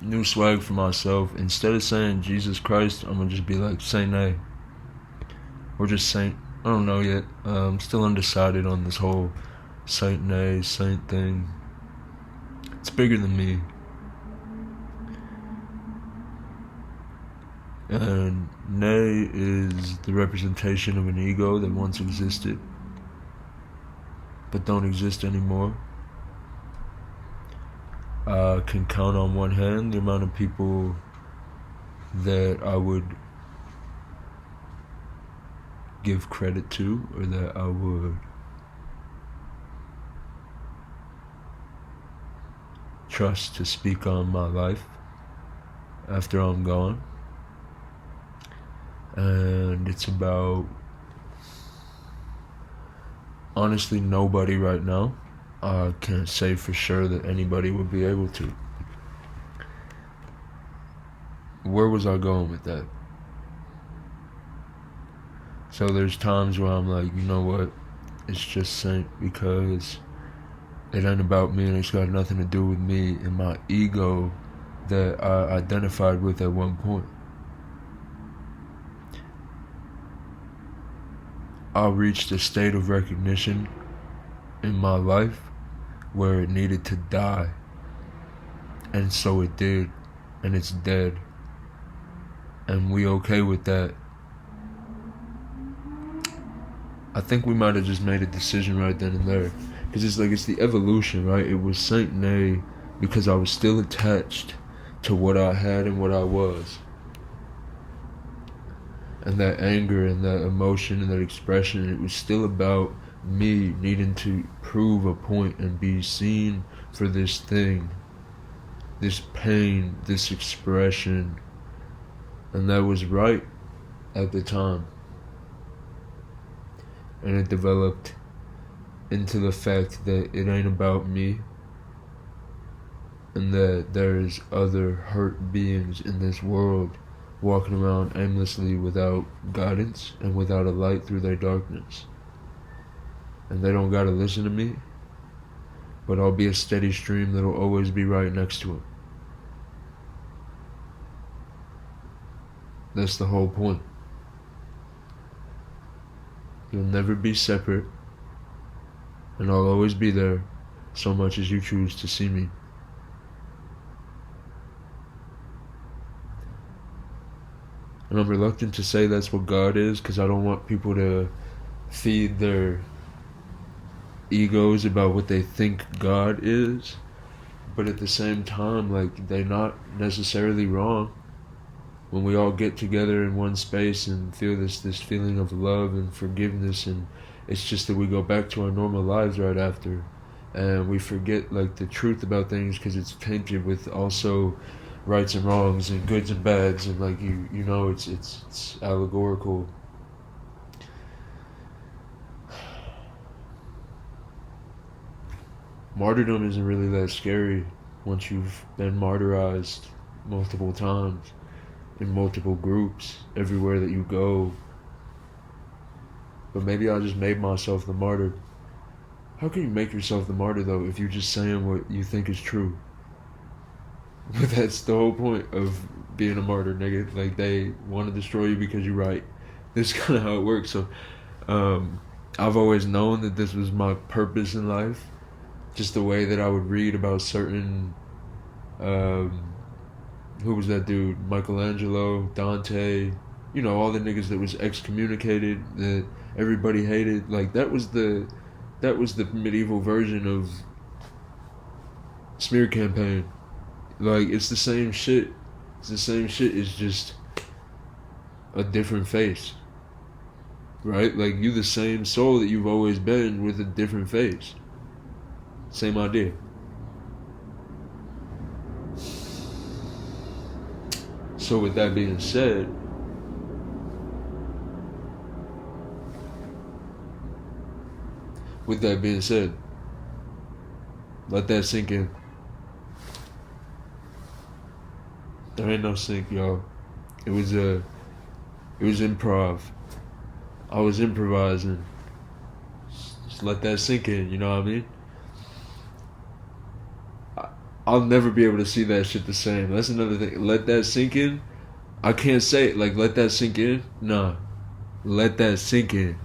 New swag for myself. Instead of saying Jesus Christ, I'm gonna just be like Saint A. Or just Saint. I don't know yet. I'm still undecided on this whole Saint A, Saint thing. It's bigger than me. And Ne is the representation of an ego that once existed, but don't exist anymore. I can count on one hand the amount of people that I would give credit to, or that I would trust to speak on my life after I'm gone. And it's about, honestly, nobody right now. I can't say for sure that anybody would be able to. Where was I going with that? So there's times where I'm like, you know what? It's just Saint because it ain't about me and it's got nothing to do with me and my ego that I identified with at one point. I reached a state of recognition in my life where it needed to die. And so it did. And it's dead. And we okay with that. I think we might have just made a decision right then and there. Because it's the evolution, right? It was Saint Nay because I was still attached to what I had and what I was. And that anger and that emotion and that expression, it was still about me needing to prove a point and be seen for this thing, this pain, this expression. And that was right at the time. And it developed into the fact that it ain't about me and that there's other hurt beings in this world walking around aimlessly without guidance and without a light through their darkness. And they don't gotta listen to me, but I'll be a steady stream that'll always be right next to them. That's the whole point. You'll never be separate, and I'll always be there so much as you choose to see me. And I'm reluctant to say that's what God is because I don't want people to feed their egos about what they think God is. But at the same time, like, they're not necessarily wrong. When we all get together in one space and feel this feeling of love and forgiveness, and it's just that we go back to our normal lives right after. And we forget, like, the truth about things because it's tainted with also rights and wrongs and goods and bads, and like you know it's allegorical. Martyrdom isn't really that scary once you've been martyrized multiple times in multiple groups everywhere that you go. But maybe I just made myself the martyr. How can you make yourself the martyr though if you're just saying what you think is true? But that's the whole point of being a martyr, nigga. Like, they want to destroy you because you're right. This is kind of how it works. So, I've always known that this was my purpose in life. Just the way that I would read about certain, who was that dude? Michelangelo, Dante, you know, all the niggas that was excommunicated, that everybody hated. Like, that was the medieval version of smear campaign. Like, it's the same shit. It's the same shit. It's just a different face. Right? Like, you the same soul that you've always been with a different face. Same idea. So with that being said, let that sink in. There ain't no sink, y'all. It was improv. I was improvising. Just let that sink in, you know what I mean? I'll never be able to see that shit the same. That's another thing. Let that sink in. I can't say it. Like, let that sink in. Nah. Let that sink in.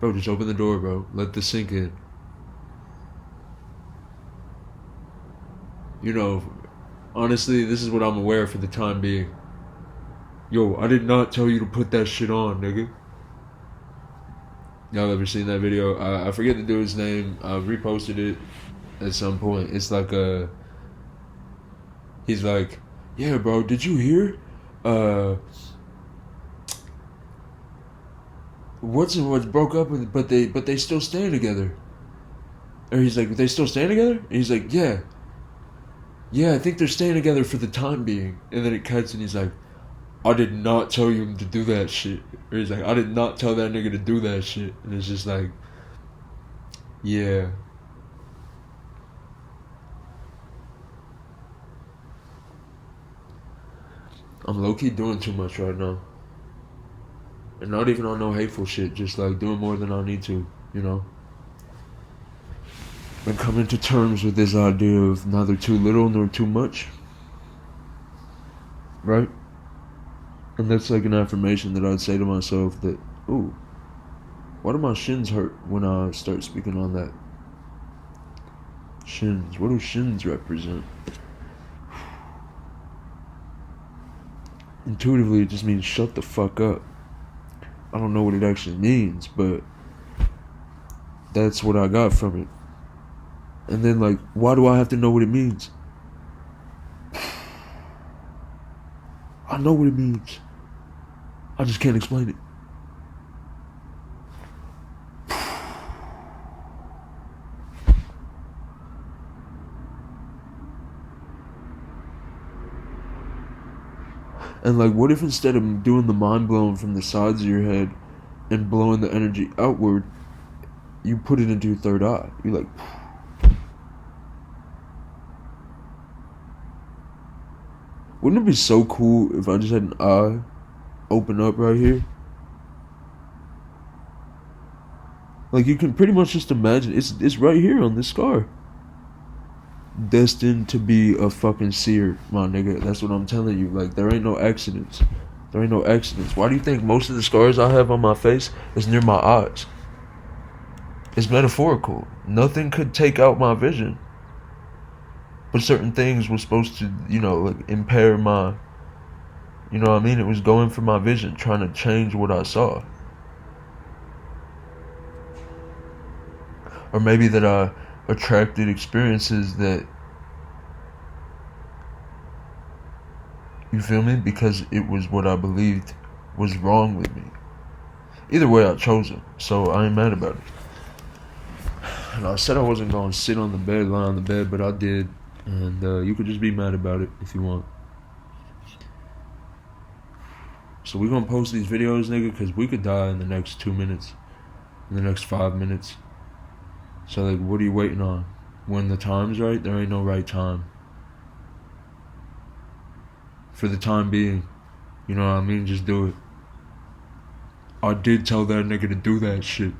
Bro, just open the door, bro. Let this sink in. You know, honestly, this is what I'm aware of for the time being. Yo, I did not tell you to put that shit on, nigga. Y'all ever seen that video? I forget the dude's name. I reposted it at some point. It's like he's like, yeah, bro, did you hear? What's broke up, but they still stand together. Or he's like, they still stand together? And he's like, yeah, I think they're staying together for the time being. And then it cuts, and he's like, I did not tell you to do that shit. Or he's like, I did not tell that nigga to do that shit. And it's just like, yeah. I'm low-key doing too much right now. And not even on no hateful shit. Just like doing more than I need to, you know? Been coming to terms with this idea of neither too little nor too much. Right? And that's like an affirmation that I'd say to myself that, ooh, why do my shins hurt when I start speaking on that? Shins. What do shins represent? Intuitively, it just means shut the fuck up. I don't know what it actually means, but that's what I got from it. And then, like, why do I have to know what it means? I know what it means. I just can't explain it. And like, what if instead of doing the mind blowing from the sides of your head and blowing the energy outward, you put it into your third eye? You're like, wouldn't it be so cool if I just had an eye open up right here? Like, you can pretty much just imagine, it's right here on this scar. Destined to be a fucking seer, my nigga. That's what I'm telling you. Like, there ain't no accidents. There ain't no accidents. Why do you think most of the scars I have on my face is near my eyes? It's metaphorical. Nothing could take out my vision. But certain things were supposed to, you know, like, impair my, you know what I mean? It was going for my vision, trying to change what I saw. Or maybe that I attracted experiences that, you feel me? Because it was what I believed was wrong with me. Either way, I chose it, so I ain't mad about it. And I said I wasn't going to sit on the bed, lie on the bed, but I did. And you could just be mad about it if you want. So we're going to post these videos, nigga, because we could die in the next 2 minutes. In the next 5 minutes. So, like, what are you waiting on? When the time's right, there ain't no right time. For the time being. You know what I mean? Just do it. I did tell that nigga to do that shit.